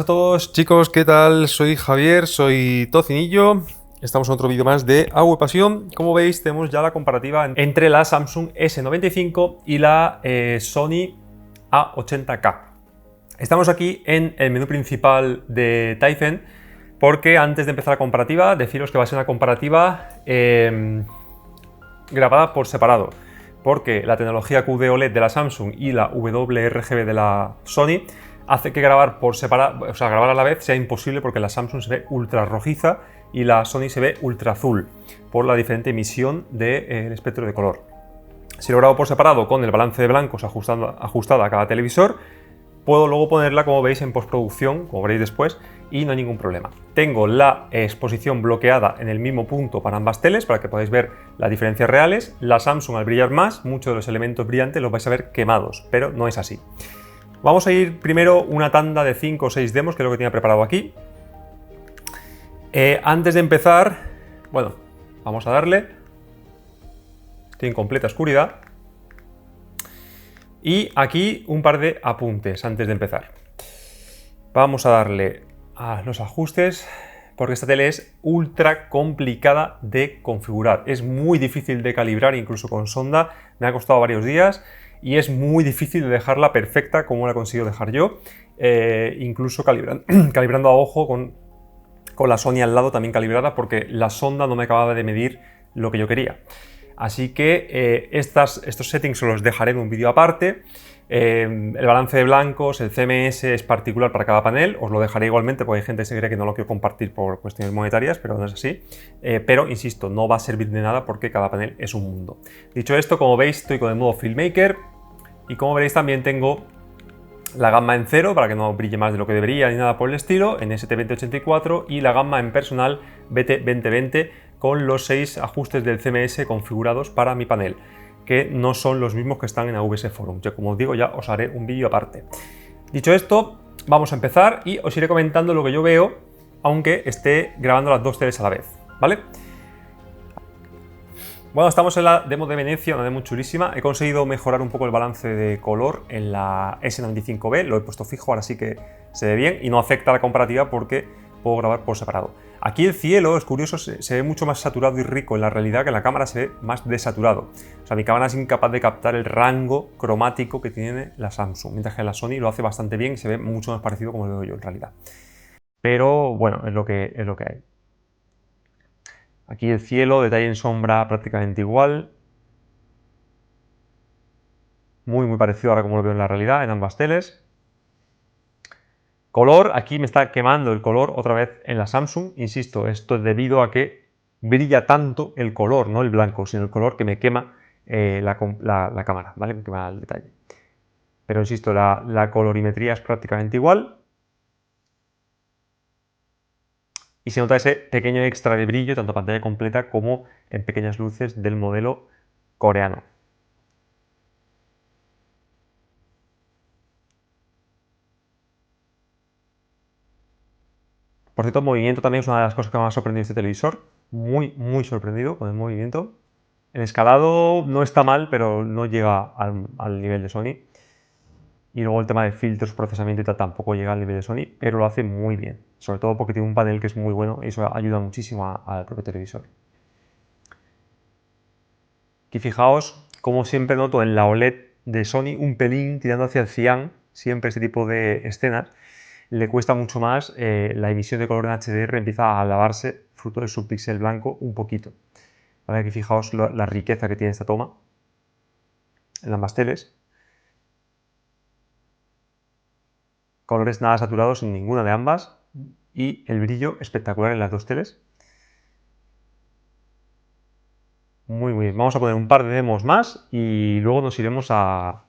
todos, chicos, ¿qué tal? Soy Javier, soy Tocinillo. Estamos en otro vídeo más de Agua y Pasión. Como veis, tenemos ya la comparativa entre la Samsung S95 y la Sony A80K. Estamos aquí en el menú principal de Tizen porque antes de empezar la comparativa, deciros que va a ser una comparativa grabada por separado, porque la tecnología QD OLED de la Samsung y la WRGB de la Sony hace que grabar por separado, o sea, grabar a la vez sea imposible, porque la Samsung se ve ultra rojiza y la Sony se ve ultra azul por la diferente emisión del espectro de color. Si lo grabo por separado con el balance de blancos ajustada a cada televisor, puedo luego ponerla, como veis, en postproducción, como veréis después, y no hay ningún problema. Tengo la exposición bloqueada en el mismo punto para ambas teles, para que podáis ver las diferencias reales. La Samsung, al brillar más, muchos de los elementos brillantes los vais a ver quemados, pero no es así. Vamos a ir primero una tanda de 5 o 6 demos, que es lo que tenía preparado aquí. Antes de empezar, bueno, vamos a darle. Estoy en completa oscuridad. Y aquí un par de apuntes antes de empezar. Vamos a darle a los ajustes, porque esta tele es ultra complicada de configurar. Es muy difícil de calibrar, incluso con sonda. Me ha costado varios días y es muy difícil de dejarla perfecta como la he conseguido dejar yo. Incluso calibrando a ojo con la Sony al lado también calibrada, porque la sonda no me acababa de medir lo que yo quería. Así que estos settings los dejaré en un vídeo aparte. El balance de blancos, el CMS es particular para cada panel, os lo dejaré igualmente, porque hay gente que se cree que no lo quiero compartir por cuestiones monetarias, pero no es así. Pero insisto, no va a servir de nada porque cada panel es un mundo. Dicho esto, como veis, estoy con el modo Filmmaker y como veréis también tengo la gamma en 0 para que no brille más de lo que debería ni nada por el estilo, en ST2084, y la gamma en personal BT2020 con los 6 ajustes del CMS configurados para mi panel, que no son los mismos que están en AVS Forum. Yo, como os digo, ya os haré un vídeo aparte. Dicho esto, vamos a empezar y os iré comentando lo que yo veo, aunque esté grabando las dos teles a la vez, ¿vale? Bueno, estamos en la demo de Venecia, una demo chulísima. He conseguido mejorar un poco el balance de color en la S95B, lo he puesto fijo, ahora sí que se ve bien y no afecta a la comparativa porque puedo grabar por separado. Aquí el cielo, es curioso, se ve mucho más saturado y rico en la realidad, que en la cámara se ve más desaturado. O sea, mi cámara es incapaz de captar el rango cromático que tiene la Samsung, mientras que la Sony lo hace bastante bien y se ve mucho más parecido como lo veo yo en realidad. Pero bueno, es lo que hay. Aquí el cielo, detalle en sombra prácticamente igual. Muy parecido ahora como lo veo en la realidad, en ambas teles. Color, aquí me está quemando el color otra vez en la Samsung. Insisto, esto es debido a que brilla tanto el color, no el blanco, sino el color, que me quema la cámara, ¿vale? Me quema el detalle. Pero insisto, la colorimetría es prácticamente igual. Y se nota ese pequeño extra de brillo, tanto en pantalla completa como en pequeñas luces del modelo coreano. Por cierto, el movimiento también es una de las cosas que me ha sorprendido este televisor. Muy sorprendido con el movimiento. El escalado no está mal, pero no llega al nivel de Sony. Y luego el tema de filtros, procesamiento y tal tampoco llega al nivel de Sony, pero lo hace muy bien. Sobre todo porque tiene un panel que es muy bueno y eso ayuda muchísimo al propio televisor. Aquí fijaos, como siempre noto en la OLED de Sony un pelín tirando hacia el cian, siempre este tipo de escenas. Le cuesta mucho más, la emisión de color en HDR empieza a lavarse, fruto del subpíxel blanco, un poquito. ¿Vale? Aquí fijaos la riqueza que tiene esta toma en ambas teles. Colores nada saturados en ninguna de ambas y el brillo espectacular en las dos teles. Muy bien, vamos a poner un par de demos más y luego nos iremos a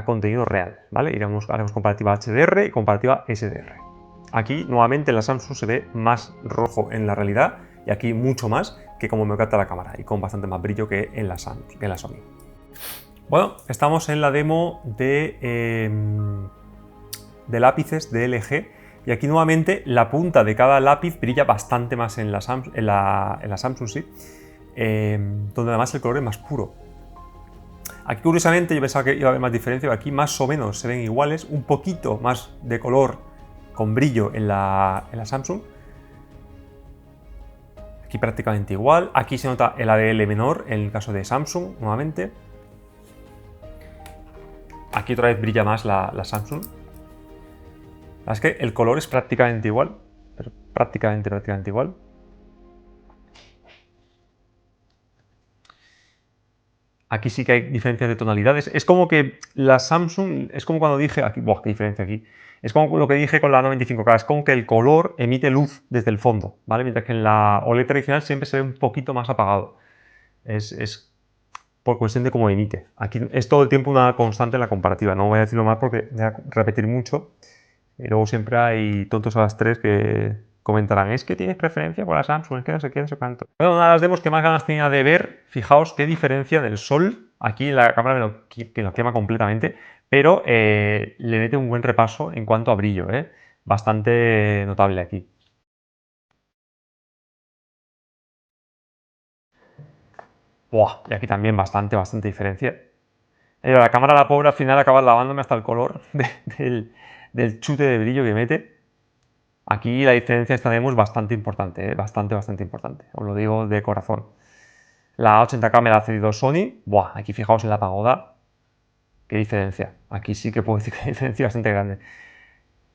contenido real, ¿vale? Haremos comparativa HDR y comparativa SDR. Aquí nuevamente en la Samsung se ve más rojo en la realidad y aquí mucho más que como me capta la cámara y con bastante más brillo que en la Sony. Bueno, estamos en la demo de lápices de LG y aquí nuevamente la punta de cada lápiz brilla bastante más en la Samsung, sí, donde además el color es más puro. Aquí curiosamente yo pensaba que iba a haber más diferencia, pero aquí más o menos se ven iguales, un poquito más de color con brillo en la Samsung. Aquí prácticamente igual. Aquí se nota el ADL menor en el caso de Samsung, nuevamente. Aquí otra vez brilla más la Samsung. Es que el color es prácticamente igual, pero prácticamente igual. Aquí sí que hay diferencias de tonalidades. Es como que la Samsung, es como cuando dije aquí, ¡buah, qué diferencia aquí! Es como lo que dije con la 95K, es como que el color emite luz desde el fondo, ¿vale? Mientras que en la OLED tradicional siempre se ve un poquito más apagado. Es por cuestión de cómo emite. Aquí es todo el tiempo una constante en la comparativa. No voy a decirlo más porque voy a repetir mucho. Y luego siempre hay tontos a las tres que comentarán, es que tienes preferencia por la Samsung, es que no sé qué, no sé cuánto. Bueno, una de las demos que más ganas tenía de ver, fijaos qué diferencia del sol. Aquí la cámara que lo quema completamente, pero le mete un buen repaso en cuanto a brillo, bastante notable aquí. Buah, y aquí también bastante diferencia. La cámara, la pobre, al final acaba lavándome hasta el color del chute de brillo que mete. Aquí la diferencia esta demo es bastante importante, bastante importante. Os lo digo de corazón. La 80K me la ha cedido Sony. Buah, aquí fijaos en la pagoda. Qué diferencia. Aquí sí que puedo decir que hay diferencia bastante grande.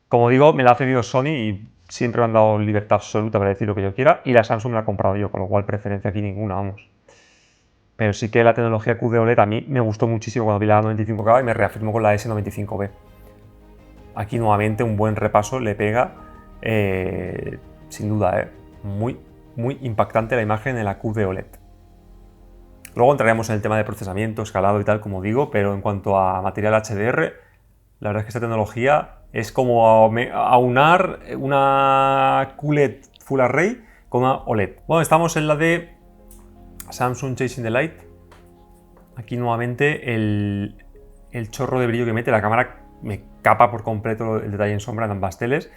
Como digo, me la ha cedido Sony y siempre me han dado libertad absoluta para decir lo que yo quiera. Y la Samsung me la he comprado yo, con lo cual preferencia aquí ninguna, vamos. Pero sí que la tecnología QD OLED a mí me gustó muchísimo cuando vi la 95K y me reafirmo con la S95B. Aquí nuevamente un buen repaso le pega, sin duda, muy impactante la imagen en la QD OLED. Luego entraremos en el tema de procesamiento, escalado y tal, como digo, pero en cuanto a material HDR, la verdad es que esta tecnología es como aunar una QLED Full Array con una OLED. Bueno, estamos en la de Samsung Chasing the Light. Aquí nuevamente el chorro de brillo que mete, la cámara me capa por completo el detalle en sombra en ambas teles,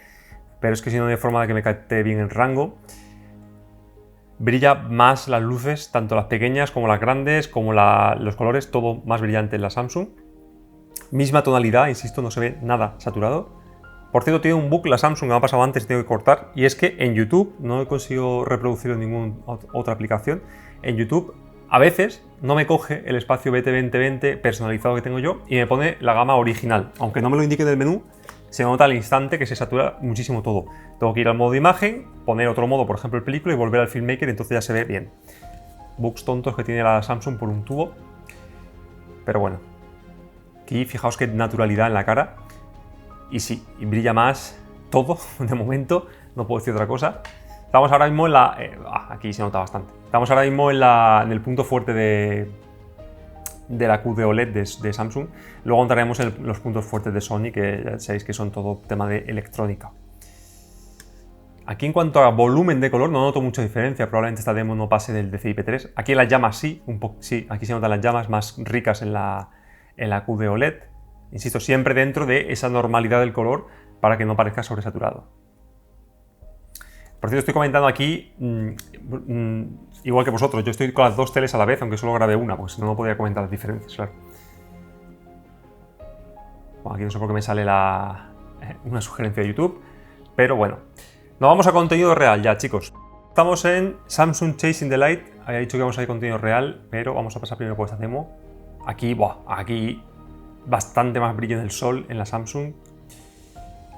pero es que si no, de forma de que me capte bien el rango. Brilla más las luces, tanto las pequeñas como las grandes, como los colores, todo más brillante en la Samsung. Misma tonalidad, insisto, no se ve nada saturado. Por cierto, tiene un bug la Samsung, me ha pasado antes y tengo que cortar, y es que en YouTube, no he conseguido reproducirlo en ninguna otra aplicación, en YouTube a veces no me coge el espacio BT2020 personalizado que tengo yo y me pone la gama original. Aunque no me lo indique en el menú, se nota al instante que se satura muchísimo todo. Tengo que ir al modo de imagen, poner otro modo, por ejemplo el película, y volver al filmmaker, y entonces ya se ve bien. Bugs tontos que tiene la Samsung por un tubo. Pero bueno. Aquí fijaos qué naturalidad en la cara. Y sí, y brilla más todo, de momento, no puedo decir otra cosa. Estamos ahora mismo en la... aquí se nota bastante. Estamos ahora mismo en el punto fuerte de la QD OLED de Samsung. Luego entraremos en los puntos fuertes de Sony, que ya sabéis que son todo tema de electrónica. Aquí en cuanto a volumen de color no noto mucha diferencia, probablemente esta demo no pase del DCI-P3. Aquí en las llamas sí, sí, aquí se notan las llamas más ricas en la QD OLED. Insisto, siempre dentro de esa normalidad del color para que no parezca sobresaturado. Por cierto, estoy comentando aquí, igual que vosotros, yo estoy con las dos teles a la vez, aunque solo grabé una, porque si no, no podía comentar las diferencias, claro. Bueno, aquí no sé por qué me sale una sugerencia de YouTube, pero bueno. Nos vamos a contenido real ya, chicos. Estamos en Samsung Chasing the Light. Había dicho que vamos a ir contenido real, pero vamos a pasar primero por esta demo. Aquí, aquí bastante más brillo en el sol en la Samsung.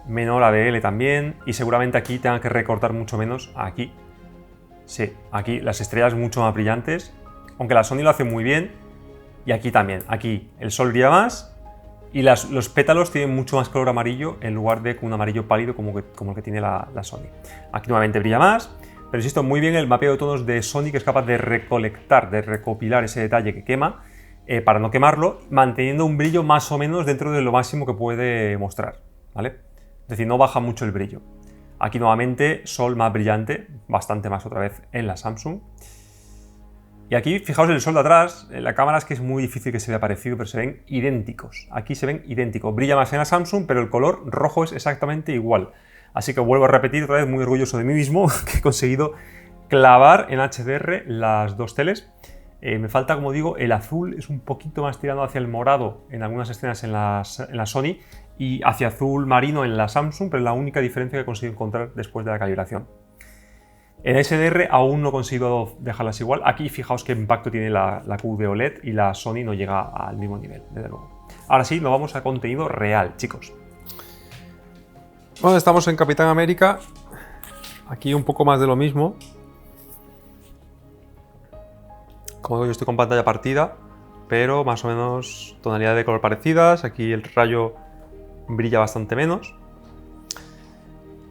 Menor ADL también, y seguramente aquí tenga que recortar mucho menos. Aquí, sí, aquí las estrellas mucho más brillantes, aunque la Sony lo hace muy bien. Y aquí también, aquí el sol brilla más y los pétalos tienen mucho más color amarillo en lugar de un amarillo pálido como el que tiene la Sony. Aquí nuevamente brilla más, pero insisto, muy bien el mapeo de tonos de Sony, que es capaz de recolectar, de recopilar ese detalle que quema para no quemarlo, manteniendo un brillo más o menos dentro de lo máximo que puede mostrar, ¿vale? Es decir, no baja mucho el brillo. Aquí nuevamente sol más brillante, bastante más otra vez en la Samsung. Y aquí, fijaos el sol de atrás, en la cámara es que es muy difícil que se vea parecido, pero se ven idénticos. Aquí se ven idénticos. Brilla más en la Samsung, pero el color rojo es exactamente igual. Así que vuelvo a repetir otra vez, muy orgulloso de mí mismo, que he conseguido clavar en HDR las dos teles. Me falta, como digo, el azul es un poquito más tirando hacia el morado en algunas escenas en la Sony, y hacia azul marino en la Samsung, pero es la única diferencia que he conseguido encontrar después de la calibración. En SDR aún no he conseguido dejarlas igual. Aquí fijaos qué impacto tiene la QD OLED y la Sony no llega al mismo nivel, desde luego. Ahora sí, nos vamos a contenido real, chicos. Bueno, estamos en Capitán América. Aquí un poco más de lo mismo. Como digo, yo estoy con pantalla partida, pero más o menos tonalidades de color parecidas. Aquí el rayo brilla bastante menos.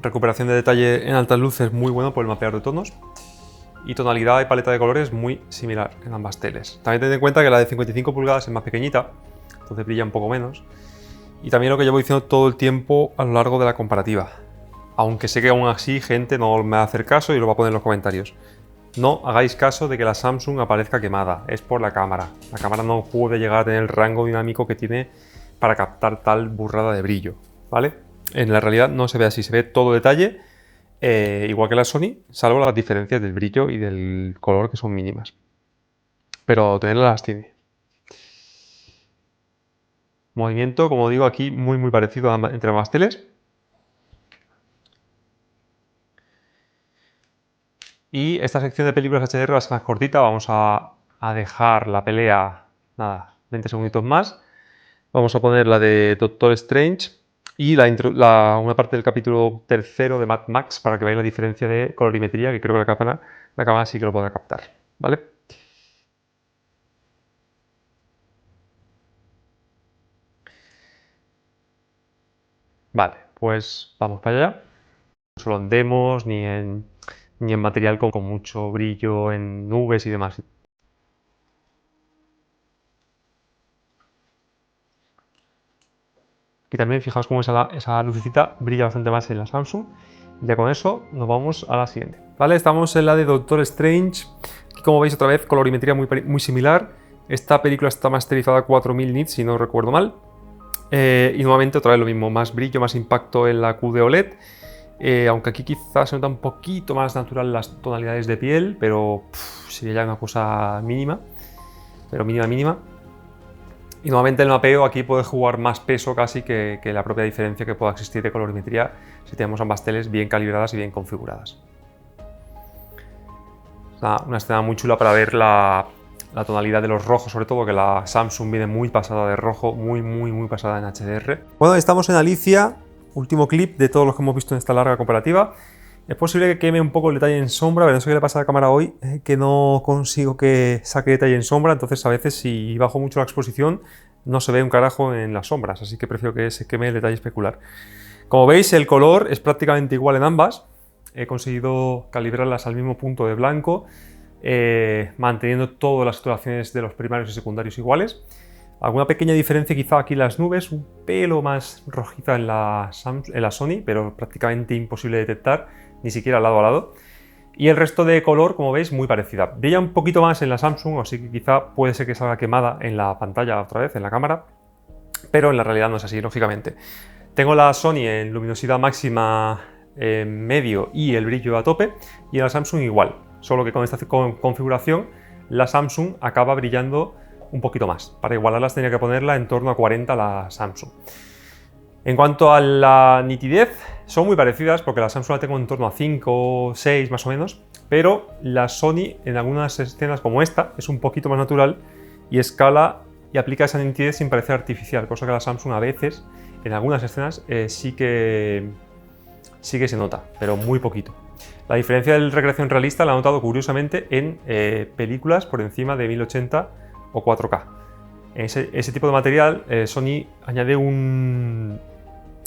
Recuperación de detalle en altas luces muy bueno por el mapeador de tonos. Y tonalidad y paleta de colores muy similar en ambas teles. También tened en cuenta que la de 55 pulgadas es más pequeñita, entonces brilla un poco menos. Y también lo que llevo diciendo todo el tiempo a lo largo de la comparativa. Aunque sé que aún así gente no me va a hacer caso y lo va a poner en los comentarios. No hagáis caso de que la Samsung aparezca quemada, es por la cámara. La cámara no puede llegar a tener el rango dinámico que tiene para captar tal burrada de brillo, ¿vale? En la realidad no se ve así, se ve todo detalle, igual que la Sony, salvo las diferencias del brillo y del color que son mínimas. Pero tenerlas las tiene. Movimiento, como digo, aquí muy parecido entre ambas teles. Y esta sección de películas HDR va a ser más cortita, vamos a dejar la pelea, nada, 20 segunditos más. Vamos a poner la de Doctor Strange y una parte del capítulo 3 de Mad Max para que veáis la diferencia de colorimetría, que creo que la cámara sí que lo podrá captar, ¿vale? Vale, pues vamos para allá. No solo en demos, ni en material con mucho brillo, en nubes y demás. Aquí también fijaos cómo esa lucecita brilla bastante más en la Samsung. Ya con eso nos vamos a la siguiente. Vale, estamos en la de Doctor Strange. Aquí, como veis, otra vez colorimetría muy similar. Esta película está masterizada a 4000 nits, si no recuerdo mal. Y nuevamente otra vez lo mismo, más brillo, más impacto en la QD OLED. Aunque aquí quizás se nota un poquito más natural las tonalidades de piel, pero sería ya una cosa mínima. Pero mínima. Y nuevamente el mapeo aquí puede jugar más peso casi que la propia diferencia que pueda existir de colorimetría si tenemos ambas teles bien calibradas y bien configuradas. Una escena muy chula para ver la tonalidad de los rojos, sobre todo que la Samsung viene muy pasada de rojo, muy pasada en HDR. Bueno, estamos en Alicia, último clip de todos los que hemos visto en esta larga comparativa. Es posible que queme un poco el detalle en sombra, pero no sé qué le pasa a la cámara hoy, que no consigo que saque detalle en sombra, entonces a veces si bajo mucho la exposición no se ve un carajo en las sombras, así que prefiero que se queme el detalle especular. Como veis, el color es prácticamente igual en ambas. He conseguido calibrarlas al mismo punto de blanco, manteniendo todas las saturaciones de los primarios y secundarios iguales. Alguna pequeña diferencia quizá aquí en las nubes, un pelo más rojiza en la Sony, pero prácticamente imposible de detectar, ni siquiera lado a lado. Y el resto de color, como veis, muy parecida. Brilla un poquito más en la Samsung, así que quizá puede ser que salga quemada en la pantalla otra vez, en la cámara, pero en la realidad no es así, lógicamente. Tengo la Sony en luminosidad máxima medio y el brillo a tope, y en la Samsung igual, solo que con esta configuración la Samsung acaba brillando un poquito más. Para igualarlas tenía que ponerla en torno a 40 la Samsung. En cuanto a la nitidez, son muy parecidas porque la Samsung la tengo en torno a 5 o 6 más o menos, pero la Sony en algunas escenas como esta es un poquito más natural y escala y aplica esa nitidez sin parecer artificial, cosa que la Samsung a veces en algunas escenas sí que se nota, pero muy poquito. La diferencia de recreación realista la he notado curiosamente en películas por encima de 1080 o 4K. En ese tipo de material Sony añade un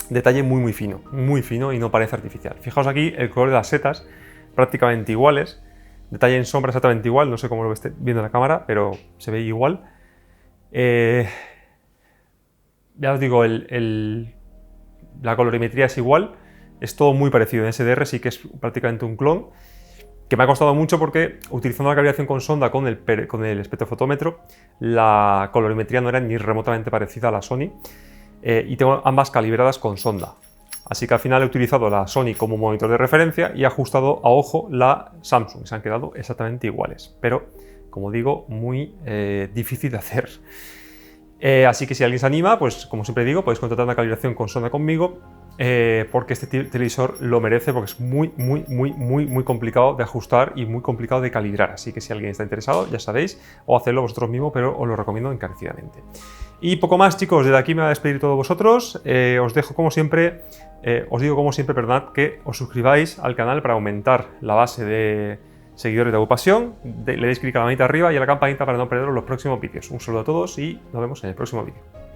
detalle muy fino y no parece artificial. Fijaos aquí el color de las setas prácticamente iguales, detalle en sombra exactamente igual, no sé cómo lo esté viendo la cámara, pero se ve igual. Ya os digo, la colorimetría es igual, es todo muy parecido. En SDR sí que es prácticamente un clon, que me ha costado mucho porque utilizando la calibración con sonda con el espectrofotómetro, la colorimetría no era ni remotamente parecida a la Sony, y tengo ambas calibradas con sonda. Así que al final he utilizado la Sony como monitor de referencia y he ajustado a ojo la Samsung. Se han quedado exactamente iguales, pero como digo, muy difícil de hacer. Así que si alguien se anima, pues como siempre digo, podéis contratar una calibración con sonda conmigo, porque este televisor lo merece, porque es muy complicado de ajustar y muy complicado de calibrar. Así que si alguien está interesado, ya sabéis, o hacerlo vosotros mismos, pero os lo recomiendo encarecidamente. Y poco más, chicos, desde aquí me voy a despedir de todos vosotros. Os dejo como siempre, os digo como siempre, perdonad, que os suscribáis al canal para aumentar la base de seguidores de Agupasión, le deis clic a la manita arriba y a la campanita para no perderos los próximos vídeos. Un saludo a todos y nos vemos en el próximo vídeo.